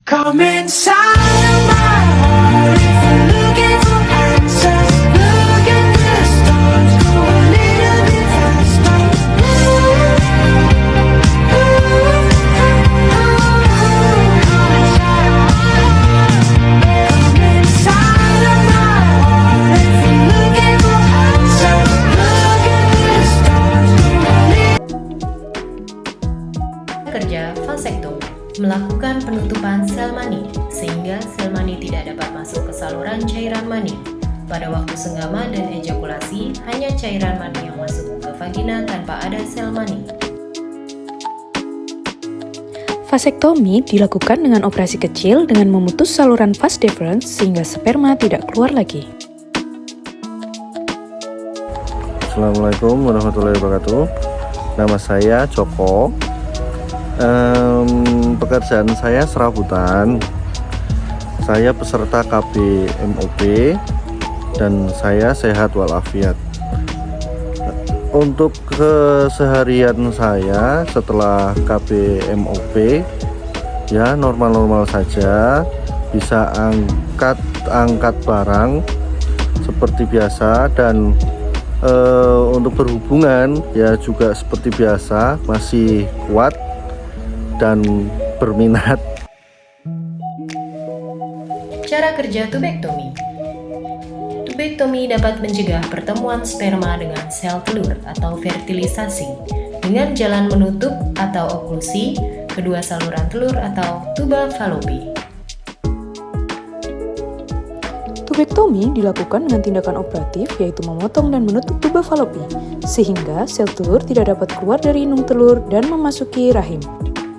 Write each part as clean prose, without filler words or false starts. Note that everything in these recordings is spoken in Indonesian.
Come inside of my heart if you're looking for answers. Look at the stars, go a little bit faster. Come inside of my heart if you're looking for answers. Look at the stars, go a little. Kerja vasektomi melakukan penutupan sel mani sehingga sel mani tidak dapat masuk ke saluran cairan mani. Pada waktu senggama dan ejakulasi, hanya cairan mani yang masuk ke vagina tanpa ada sel mani. Vasektomi dilakukan dengan operasi kecil dengan memutus saluran vas deferens sehingga sperma tidak keluar lagi. Assalamualaikum warahmatullahi wabarakatuh. Nama saya Joko. Pekerjaan saya serabutan. Saya peserta KB MOP dan saya sehat walafiat. Untuk keseharian saya setelah KB MOP ya normal-normal saja, bisa angkat barang seperti biasa dan untuk berhubungan ya juga seperti biasa, masih kuat dan berminat. Cara kerja tubektomi. Tubektomi dapat mencegah pertemuan sperma dengan sel telur atau fertilisasi dengan jalan menutup atau oklusi kedua saluran telur atau tuba falopi. Tubektomi dilakukan dengan tindakan operatif yaitu memotong dan menutup tuba falopi sehingga sel telur tidak dapat keluar dari inung telur dan memasuki rahim.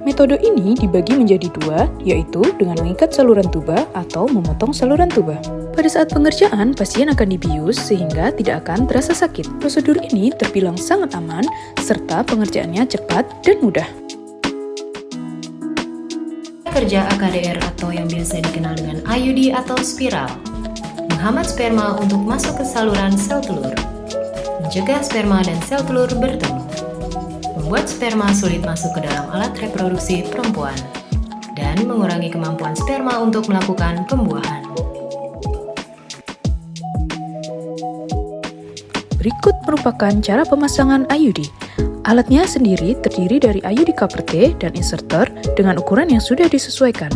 Metode ini dibagi menjadi dua, yaitu dengan mengikat saluran tuba atau memotong saluran tuba. Pada saat pengerjaan, pasien akan dibius sehingga tidak akan terasa sakit. Prosedur ini terbilang sangat aman, serta pengerjaannya cepat dan mudah. Kerja AKDR atau yang biasa dikenal dengan IUD atau spiral. Menghambat sperma untuk masuk ke saluran sel telur. Mencegah sperma dan sel telur bertemu. Membuat sperma sulit masuk ke dalam alat reproduksi perempuan dan mengurangi kemampuan sperma untuk melakukan pembuahan. Berikut merupakan cara pemasangan IUD. Alatnya sendiri terdiri dari IUD cover T dan inserter dengan ukuran yang sudah disesuaikan.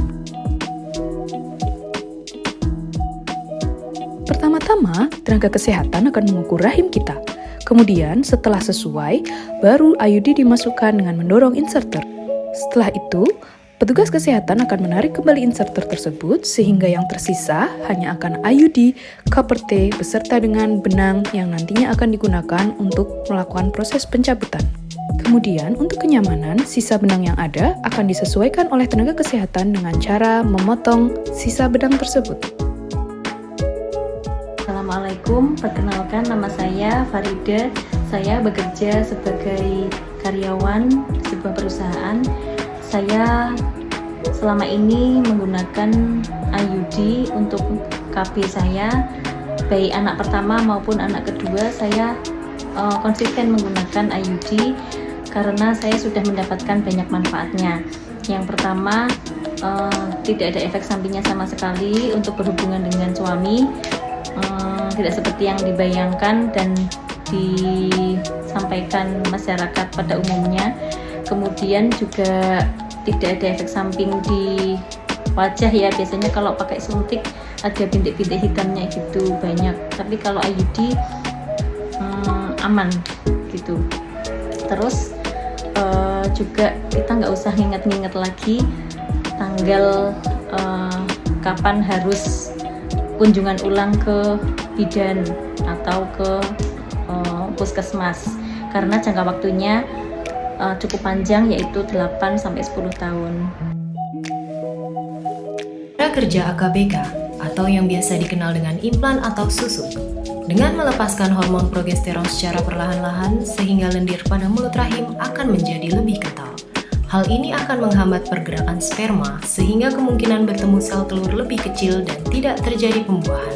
Pertama-tama, tenaga kesehatan akan mengukur rahim kita. Kemudian, setelah sesuai, baru IUD dimasukkan dengan mendorong inserter. Setelah itu, petugas kesehatan akan menarik kembali inserter tersebut sehingga yang tersisa hanya akan IUD cover T beserta dengan benang yang nantinya akan digunakan untuk melakukan proses pencabutan. Kemudian, untuk kenyamanan, sisa benang yang ada akan disesuaikan oleh tenaga kesehatan dengan cara memotong sisa benang tersebut. Assalamualaikum, perkenalkan nama saya Farida. Saya bekerja sebagai karyawan sebuah perusahaan. Saya selama ini menggunakan IUD untuk KB saya, baik anak pertama maupun anak kedua. Saya konsisten menggunakan IUD karena saya sudah mendapatkan banyak manfaatnya. Yang pertama, tidak ada efek sampingnya sama sekali untuk berhubungan dengan suami. Tidak seperti yang dibayangkan dan disampaikan masyarakat pada umumnya. Kemudian juga tidak ada efek samping di wajah ya, biasanya kalau pakai suntik ada bintik-bintik hitamnya gitu banyak, tapi kalau IUD aman gitu. Terus juga kita nggak usah nginget-nginget lagi tanggal kapan harus kunjungan ulang ke bidan atau ke puskesmas karena jangka waktunya cukup panjang, yaitu 8-10 tahun. Cara kerja AKBK atau yang biasa dikenal dengan implan atau susuk dengan melepaskan hormon progesteron secara perlahan-lahan sehingga lendir pada mulut rahim akan menjadi lebih kental. Hal ini akan menghambat pergerakan sperma sehingga kemungkinan bertemu sel telur lebih kecil dan tidak terjadi pembuahan.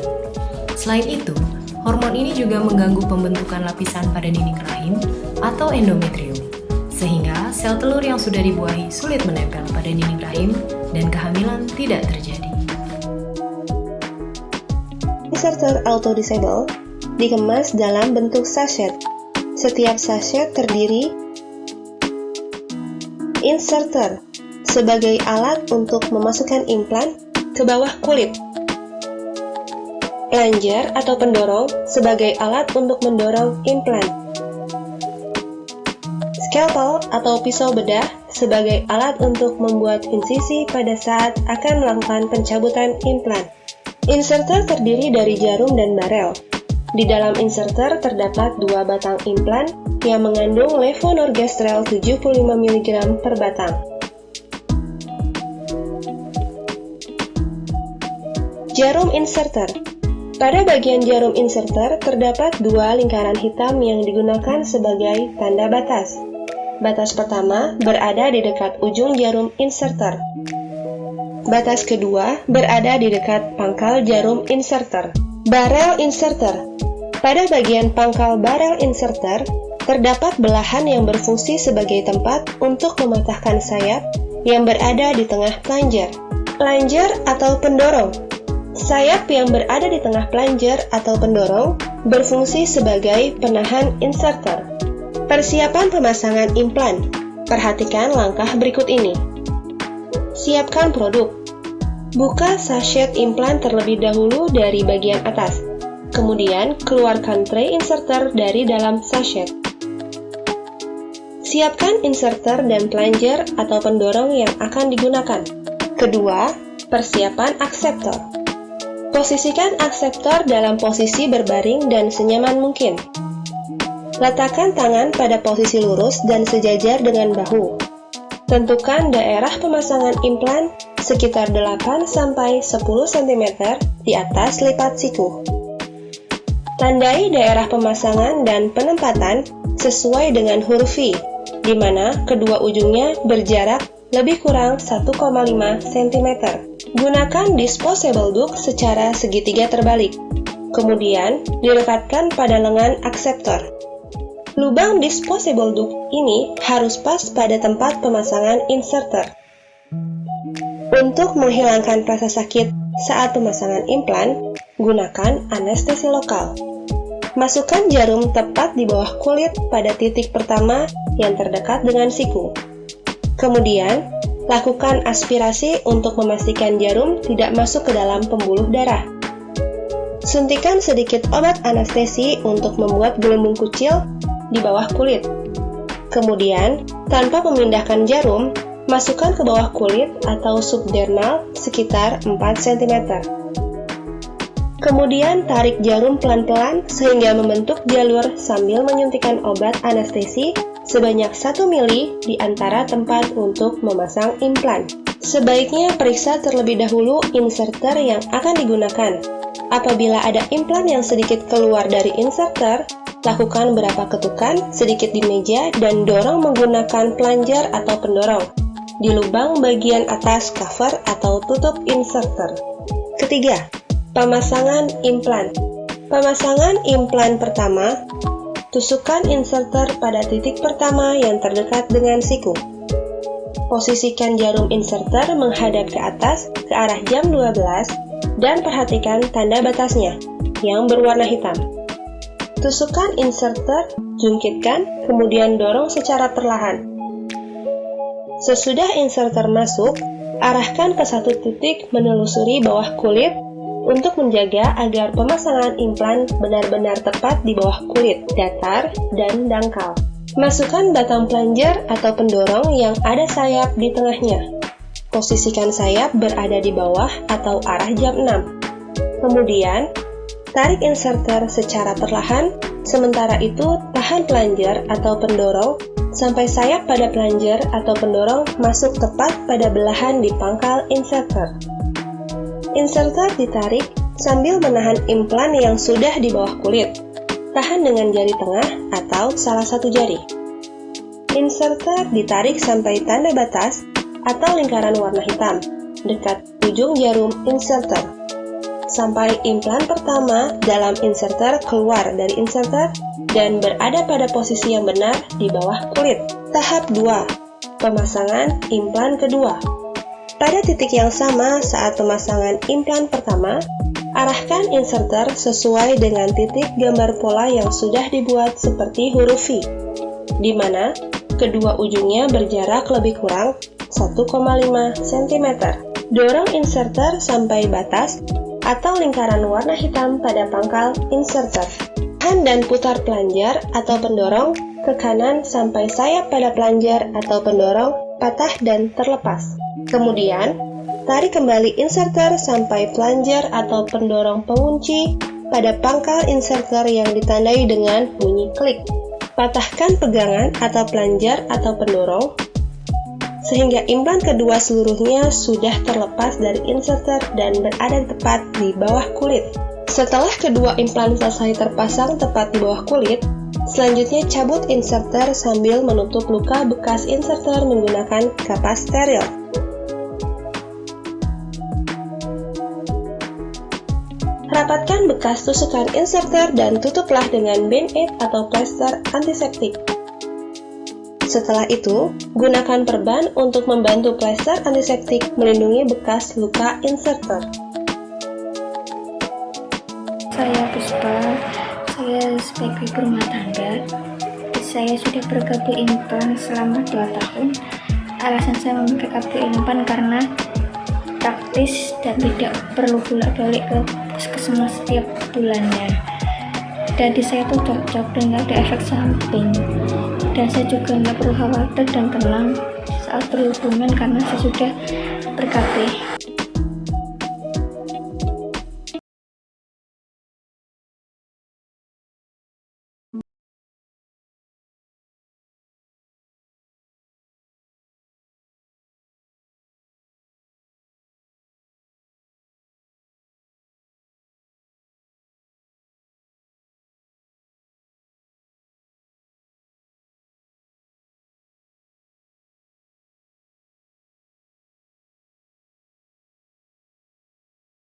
Selain itu, hormon ini juga mengganggu pembentukan lapisan pada dinding rahim atau endometrium, sehingga sel telur yang sudah dibuahi sulit menempel pada dinding rahim dan kehamilan tidak terjadi. Inserter Auto Disable dikemas dalam bentuk sachet. Setiap sachet terdiri inserter sebagai alat untuk memasukkan implan ke bawah kulit, plunger atau pendorong sebagai alat untuk mendorong implan, scalpel atau pisau bedah sebagai alat untuk membuat insisi pada saat akan melakukan pencabutan implan. Inserter terdiri dari jarum dan barel. Di dalam inserter terdapat 2 batang implan yang mengandung levonorgestrel 75 mg per batang. Jarum inserter. Pada bagian jarum inserter terdapat 2 lingkaran hitam yang digunakan sebagai tanda batas. Batas pertama berada di dekat ujung jarum inserter. Batas kedua berada di dekat pangkal jarum inserter. Barel inserter. Pada bagian pangkal barel inserter terdapat belahan yang berfungsi sebagai tempat untuk mematahkan sayap yang berada di tengah plunger. Plunger atau pendorong. Sayap yang berada di tengah plunger atau pendorong berfungsi sebagai penahan inserter. Persiapan pemasangan implan. Perhatikan langkah berikut ini. Siapkan produk. Buka sachet implan terlebih dahulu dari bagian atas. Kemudian, keluarkan tray inserter dari dalam sachet. Siapkan inserter dan plunger atau pendorong yang akan digunakan. Kedua, persiapan akseptor. Posisikan akseptor dalam posisi berbaring dan senyaman mungkin. Letakkan tangan pada posisi lurus dan sejajar dengan bahu. Tentukan daerah pemasangan implan sekitar 8-10 cm di atas lipat siku. Tandai daerah pemasangan dan penempatan sesuai dengan huruf V, di mana kedua ujungnya berjarak lebih kurang 1,5 cm. Gunakan disposable duct secara segitiga terbalik, kemudian direkatkan pada lengan akseptor. Lubang disposable duct ini harus pas pada tempat pemasangan inserter. Untuk menghilangkan rasa sakit saat pemasangan implan, gunakan anestesi lokal. Masukkan jarum tepat di bawah kulit pada titik pertama yang terdekat dengan siku. Kemudian, lakukan aspirasi untuk memastikan jarum tidak masuk ke dalam pembuluh darah. Suntikan sedikit obat anestesi untuk membuat gelembung kucil di bawah kulit. Kemudian, tanpa memindahkan jarum, masukkan ke bawah kulit atau subdermal sekitar 4 cm. Kemudian tarik jarum pelan-pelan sehingga membentuk jalur sambil menyuntikkan obat anestesi sebanyak 1 mili di antara tempat untuk memasang implan. Sebaiknya periksa terlebih dahulu inserter yang akan digunakan. Apabila ada implan yang sedikit keluar dari inserter, lakukan beberapa ketukan sedikit di meja dan dorong menggunakan plunger atau pendorong di lubang bagian atas cover atau tutup inserter. Ketiga, pemasangan implan. Pemasangan implan pertama, tusukkan inserter pada titik pertama yang terdekat dengan siku. Posisikan jarum inserter menghadap ke atas ke arah jam 12 dan perhatikan tanda batasnya yang berwarna hitam. Tusukkan inserter, jungkitkan, kemudian dorong secara perlahan. Sesudah inserter masuk, arahkan ke satu titik menelusuri bawah kulit untuk menjaga agar pemasangan implan benar-benar tepat di bawah kulit, datar, dan dangkal. Masukkan batang plunger atau pendorong yang ada sayap di tengahnya. Posisikan sayap berada di bawah atau arah jam 6. Kemudian, tarik inserter secara perlahan, sementara itu tahan plunger atau pendorong sampai sayap pada plunger atau pendorong masuk tepat pada belahan di pangkal inserter. Inserter ditarik sambil menahan implan yang sudah di bawah kulit. Tahan dengan jari tengah atau salah satu jari. Inserter ditarik sampai tanda batas atau lingkaran warna hitam dekat ujung jarum inserter. Sampai implan pertama dalam inserter keluar dari inserter dan berada pada posisi yang benar di bawah kulit. Tahap 2. Pemasangan implan kedua. Pada titik yang sama saat pemasangan implan pertama, arahkan inserter sesuai dengan titik gambar pola yang sudah dibuat seperti huruf V, di mana kedua ujungnya berjarak lebih kurang 1,5 cm. Dorong inserter sampai batas atau lingkaran warna hitam pada pangkal inserter. Tahan dan putar pelanjar atau pendorong ke kanan sampai sayap pada pelanjar atau pendorong patah dan terlepas. Kemudian, tarik kembali inserter sampai pelanjar atau pendorong pengunci pada pangkal inserter yang ditandai dengan bunyi klik. Patahkan pegangan atau pelanjar atau pendorong sehingga implan kedua seluruhnya sudah terlepas dari inserter dan berada tepat di bawah kulit. Setelah kedua implan selesai terpasang tepat di bawah kulit, selanjutnya cabut inserter sambil menutup luka bekas inserter menggunakan kapas steril. Rapatkan bekas tusukan inserter dan tutuplah dengan band-aid atau plester antiseptik. Setelah itu, gunakan perban untuk membantu plester antiseptik melindungi bekas luka inserter. Saya Puspa, saya sebagai ibu rumah tangga. Saya sudah berKB implan selama 2 tahun. Alasan saya memakai KB implan karena praktis dan tidak perlu bolak-balik ke puskesmas setiap bulannya. Dan di saya itu cocok dan nggak ada efek samping. Dan saya juga nggak perlu khawatir dan tenang saat berhubungan karena saya sudah berKB.